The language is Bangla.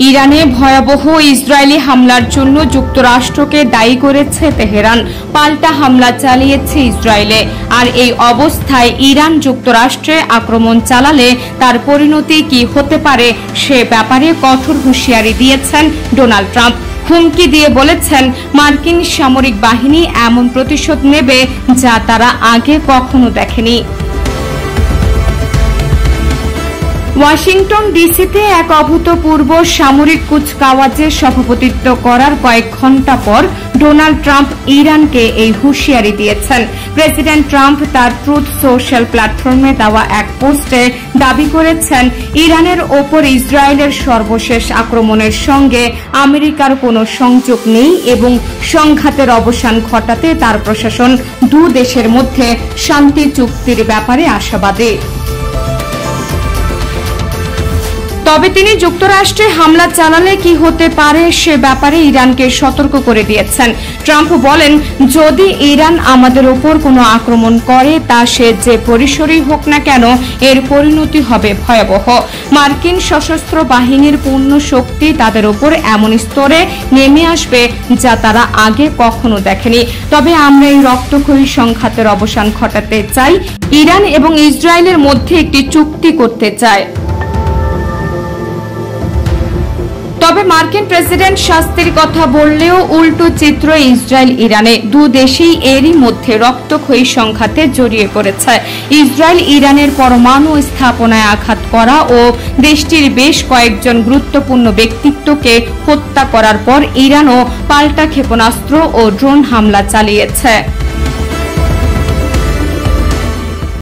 ইরানে ভয়াবহ ইসরায়েলি হামলার জন্য যুক্তরাষ্ট্রকে দায়ী করেছে তেহরান। পাল্টা হামলা চালিয়েছে ইসরায়েলে। আর এই অবস্থায় ইরান যুক্তরাষ্ট্রে আক্রমণ চালালে তার পরিণতি কি হতে পারে সে ব্যাপারে কঠোর হুঁশিয়ারি দিয়েছেন ডোনাল্ড ট্রাম্প। হুমকি দিয়ে বলেছেন, মার্কিন সামরিক বাহিনী এমন প্রতিশোধ নেবে যা তারা আগে কখনো দেখেনি। ওয়াশিংটন ডিসিতে এক অভূতপূর্ব সামরিক কুচকাওয়াজে সভাপতিত্ব করার কয়েক ঘণ্টা পর ডোনাল্ড ট্রাম্প ইরানকে এই হুঁশিয়ারি দিয়েছেন। প্রেসিডেন্ট ট্রাম্প তার ট্রুথ সোশ্যাল প্ল্যাটফর্মে দেওয়া এক পোস্টে দাবি করেছেন, ইরানের ওপর ইসরায়েলের সর্বশেষ আক্রমণের সঙ্গে আমেরিকার কোনো সংযোগ নেই এবং সংঘাতের অবসান ঘটাতে তার প্রশাসন দু দেশের মধ্যে শান্তি চুক্তির ব্যাপারে আশাবাদী। তবে তিনি যুক্তরাষ্ট্রে হামলা চালালে কি হতে পারে সে ব্যাপারে ইরানকে সতর্ক করে দিয়েছেন। ট্রাম্প বলেন, যদি ইরান আমাদের উপর কোনো আক্রমণ করে তা সে যে পরিসরই হোক না কেন এর পরিণতি হবে ভয়াবহ। মার্কিন সশস্ত্র বাহিনীর পূর্ণ শক্তি তাদের উপর এমন স্তরে নেমে আসবে যা তারা আগে কখনো দেখেনি। তবে আমরা এই রক্তক্ষয়ী সংঘাতের অবসান ঘটাতে চাই। ইরান এবং ইসরায়েলের মধ্যে একটি চুক্তি করতে চাই। তবে মার্কিন প্রেসিডেন্ট শাস্তির কথা বললেও উল্টো চিত্র ইসরায়েল ইরানে। দু দেশেই এরই মধ্যে রক্তক্ষয়ী সংঘাতে জড়িয়ে পড়েছে। ইসরায়েল ইরানের পরমাণু স্থাপনায় আঘাত করা ও দেশটির বেশ কয়েকজন গুরুত্বপূর্ণ ব্যক্তিত্বকে হত্যা করার পর ইরানও পাল্টা ক্ষেপণাস্ত্র ও ড্রোন হামলা চালিয়েছে।